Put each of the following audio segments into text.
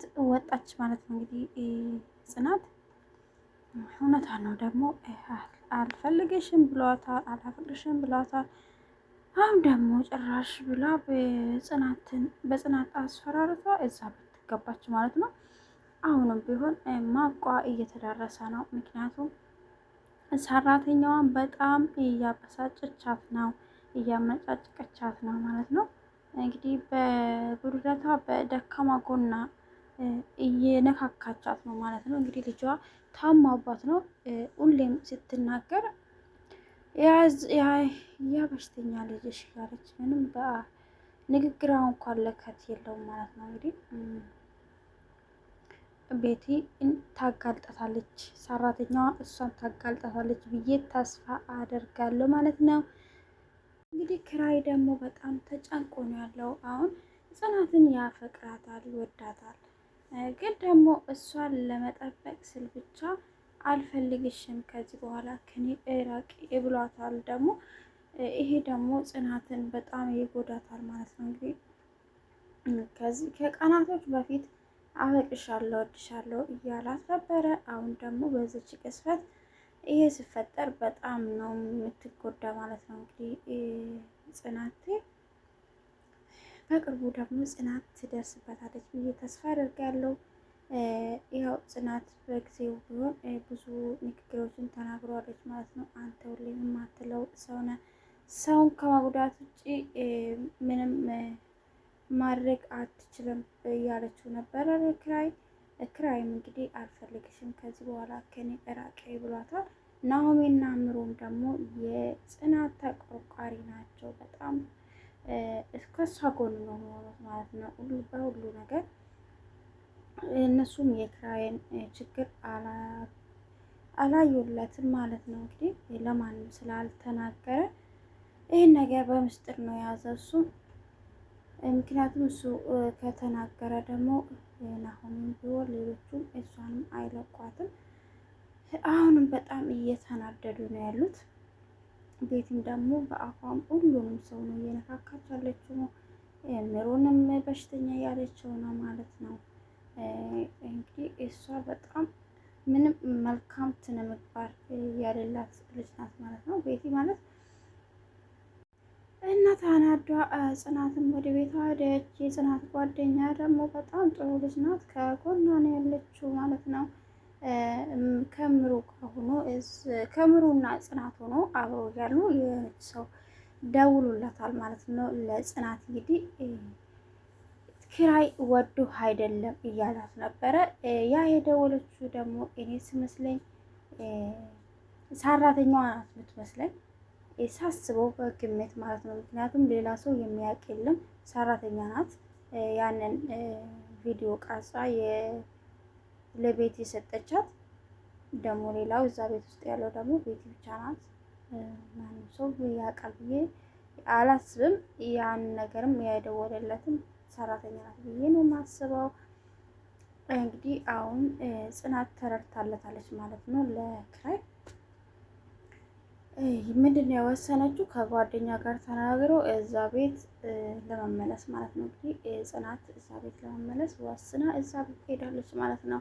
ትታት ወጣች ማለት ነው። እንግዲህ ጽናት እውነታ ነው ደግሞ አልፈልግሽም ብሏታል፣ አላፈቅርሽም ብሏታል። አሁን ደግሞ ጭራሽ ብላ በጽናት አስፈራርቷ እዛ ቤት ገባች ማለት ነው። አሁንም ቢሆን ማቋ እየተዳረሰ ነው። ምክንያቱም ሰራተኛዋን በጣም እያበሳጨቻት ነው፣ እያመጫጭቀቻት ነው ማለት ነው። እንግዲህ በጉድለቷ በደካማ ጎና እየነካካቻት ነው ማለት ነው። እንግዲህ ልጇ ታማባት ነው። ሁሌም ስትናገር ያ በሽተኛ ልጅሽ ያለች ምንም በንግግሯ እንኳን ለከት የለውም ማለት ነው። እንግዲህ ቤቲ ታጋልጣታለች፣ ሰራተኛዋ እሷን ታጋልጣታለች ብዬ ተስፋ አደርጋለሁ ማለት ነው። እንግዲህ ክራይ ደግሞ በጣም ተጨንቆ ነው ያለው። አሁን ጽናትን ያፈቅራታል፣ ይወዳታል። ግን ደግሞ እሷን ለመጠበቅ ስል ብቻ አልፈልግሽም ከዚህ በኋላ ከኔ እራቂ ብሏታል። ደግሞ ይሄ ደግሞ ጽናትን በጣም ይጎዳታል ማለት ነው። እንግዲህ ከዚህ ከቀናቶች በፊት አፈቅርሻለሁ፣ እወድሻለሁ እያላት ነበረ። አሁን ደግሞ በዚች ቅስፈት ይሄ ሲፈጠር በጣም ነው የምትጎዳ ማለት ነው። እንግዲህ ጽናቴ በቅርቡ ደግሞ ጽናት ትደርስበታለች ብዬ ተስፋ አደርጋለሁ። ያው ጽናት በጊዜው ቢሆን ብዙ ንግግሮችን ተናግሯለች ማለት ነው። አንተ ሁሌም የማትለው ሰው ነህ፣ ሰውን ከመጉዳት ውጭ ምንም ማድረግ አትችልም እያለችው ነበረ ክራይም እንግዲህ አልፈልግሽም ከዚህ በኋላ ከኔ እራቂ ብሏታል። ናሆሜና ምሩም ደግሞ የጽናት ተቆርቋሪ ናቸው። በጣም እስከሷ ጎን ነው የሚሆኑት ማለት ነው በሁሉ ነገር። እነሱም የክራይን ችግር አላዩለትም ማለት ነው። እንግዲህ ለማንም ስላልተናገረ ይህን ነገር በምስጢር ነው የያዘ እሱ። ምክንያቱም እሱ ከተናገረ ደግሞ ናሆምም ቢሆን ሌሎቹም እሷንም አይለቋትም። አሁንም በጣም እየተናደዱ ነው ያሉት። ቤትም ደግሞ በአፏም ሁሉንም ሰው ነው እየነካካች ያለችው። ምሩንም በሽተኛ እያለችው ነው ማለት ነው። እንግዲህ እሷ በጣም ምንም መልካም ስነ ምግባር ያሌላት ልጅ ናት ማለት ነው ቤቲ ማለት። እና ታናዷ ጽናትም ወደ ቤቷ ሄደች። የጽናት ጓደኛ ደግሞ በጣም ጥሩ ልጅ ናት፣ ከጎኗ ነው ያለችው ማለት ነው። ከምሩ ሆኖ ከምሩና ጽናት ሆኖ አብረው ያሉ የሆነች ሰው ደውሉላታል ማለት ነው ለጽናት። እንግዲህ ኪራይ ወዶ አይደለም እያላት ነበረ። ያ የደወለችው ደግሞ እኔ ስመስለኝ ሰራተኛዋ ናት የምትመስለኝ ሳስበው በግምት ማለት ነው። ምክንያቱም ሌላ ሰው የሚያውቅ የለም፣ ሰራተኛ ናት። ያንን ቪዲዮ ቀርጻ ለቤት የሰጠቻት ደግሞ ሌላው እዛ ቤት ውስጥ ያለው ደግሞ ቤቲ ብቻ ናት። ማንም ሰው ያውቃል ብዬ አላስብም። ያን ነገርም ያደወለለትም ሰራተኛ ናት ብዬ ነው የማስበው። እንግዲህ አሁን ጽናት ተረድታለታለች ማለት ነው ለክራይ። ምንድን ነው የወሰነችው? ከጓደኛ ጋር ተናግሮ እዛ ቤት ለመመለስ ማለት ነው። እንግዲህ ጽናት እዛ ቤት ለመመለስ ወስና እዛ ቤት ሄዳለች ማለት ነው።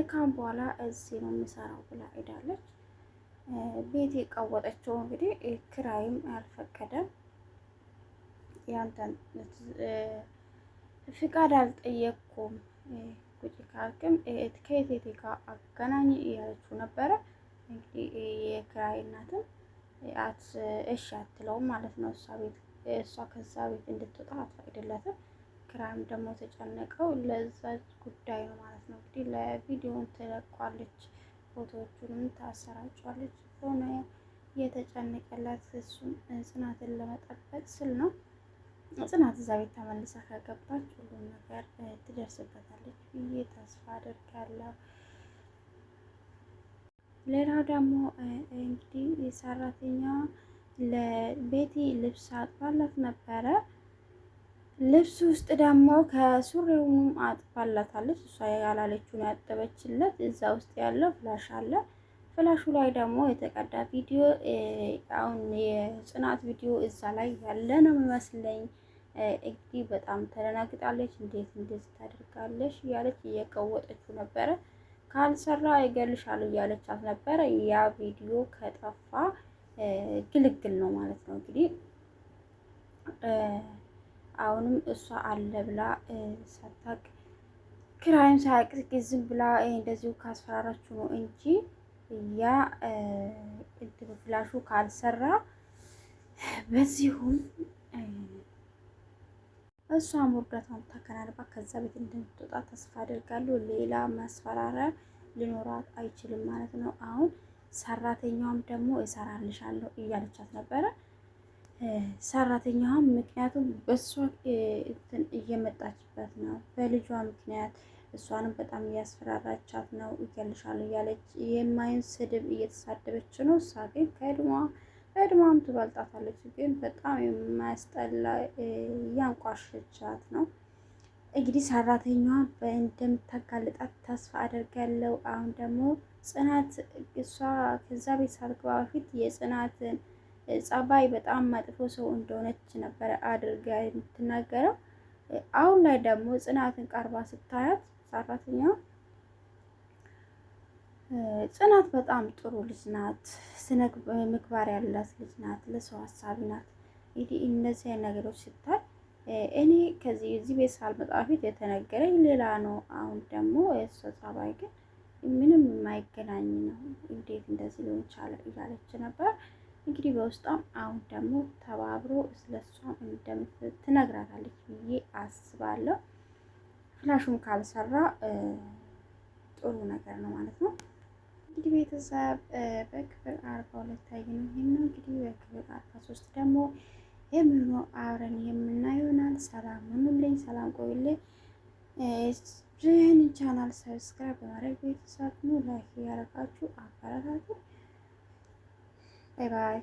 ካሁን በኋላ እዚህ ነው የምሰራው ብላ ሄዳለች። ቤት የቀወጠችው እንግዲህ ክራይም አልፈቀደም። ያንተን ፍቃድ አልጠየቅኩም ቁጭ ካልክም ከየቴቴ ጋር አገናኝ እያለችው ነበረ። እንግዲህ የክራይ እናትም እሺ አትለውም ማለት ነው። እሷ ከዛ ቤት እንድትወጣ አትፈቅድለትም። ክራይም ደግሞ ተጨነቀው ለዛ ጉዳይ ነው ማለት ነው። እንግዲህ ለቪዲዮን ትለቋለች፣ ፎቶዎቹንም ታሰራጫለች። ሆነ የተጨነቀላት እሱም ጽናትን ለመጠበቅ ስል ነው። ጽናት እዛ ቤት ተመልሳ ከገባች ሁሉም ነገር ትደርስበታለች ብዬ ተስፋ አደርጋለሁ። ሌላው ደግሞ እንግዲህ ሰራተኛ ለቤቲ ልብስ አጥባላት ነበረ። ልብሱ ውስጥ ደግሞ ከሱሪውም አጥባላታለች። እሷ ያላለችውን ያጠበችለት እዛ ውስጥ ያለው ፍላሽ አለ። ፍላሹ ላይ ደግሞ የተቀዳ ቪዲዮ፣ አሁን የጽናት ቪዲዮ እዛ ላይ ያለ ነው የሚመስለኝ። እንግዲህ በጣም ተደናግጣለች። እንዴት እንደዚህ ታደርጋለች እያለች እየቀወጠችው ነበረ። ካልሰራ ይገልሻል እያለቻት ነበረ። ያ ቪዲዮ ከጠፋ ግልግል ነው ማለት ነው። እንግዲህ አሁንም እሷ አለ ብላ ሳታቅ ክራይም ሳያቅ ዝም ብላ እንደዚሁ ካስፈራራችሁ ነው እንጂ ያ ፍላሹ ካልሰራ በዚሁም እሷ ውርደቷን ተከናንባ ከዛ ቤት እንደምትወጣ ተስፋ አድርጋለሁ። ሌላ ማስፈራሪያ ሊኖራት አይችልም ማለት ነው። አሁን ሰራተኛዋም ደግሞ እሰራልሻለሁ እያለቻት ነበረ። ሰራተኛዋም ምክንያቱም በእሷ እንትን እየመጣችበት ነው፣ በልጇ ምክንያት እሷንም በጣም እያስፈራራቻት ነው። እገልሻለሁ እያለች የማይን ስድብ እየተሳደበች ነው። እሷ ግን ከእድሜዋም ትበልጣታለች፣ ግን በጣም የማያስጠላ እያንቋሸቻት ነው። እንግዲህ ሰራተኛዋ እንደምታጋልጣት ተስፋ አደርጋለሁ። አሁን ደግሞ ጽናት እሷ ከዛ ቤት ሳትገባ በፊት የጽናትን ጸባይ በጣም መጥፎ ሰው እንደሆነች ነበረ አድርጋ የምትናገረው። አሁን ላይ ደግሞ ጽናትን ቀርባ ስታያት ሰራተኛዋ ጽናት በጣም ጥሩ ልጅ ናት፣ ስነ ምግባር ያላት ልጅ ናት፣ ለሰው ሀሳቢ ናት። እንግዲህ እነዚህ ነገሮች ስታይ እኔ እዚህ ቤት ሳልመጣ በፊት የተነገረኝ ሌላ ነው። አሁን ደግሞ የእሷ ጸባይ ግን ምንም የማይገናኝ ነው። እንዴት እንደዚህ ሊሆን ቻለ እያለች ነበር። እንግዲህ በውስጧም አሁን ደግሞ ተባብሮ ስለሷ ትነግራታለች ብዬ አስባለሁ። ፍላሹም ካልሰራ ጥሩ ነገር ነው ማለት ነው። እንግዲህ ቤተሰብ በክፍል 42 ታይነው ይሄን እንግዲህ በክፍል 43 ደግሞ የሚሆነው አብረን የምናየው ይሆናል። ሰላም ሁኑልኝ፣ ሰላም ቆዩልኝ። ይህንን ቻናል ሰብስክራይብ በማድረግ ቤተሰብ ላይክ ያደረጋችሁ አበረታቱ። ባይ ባይ።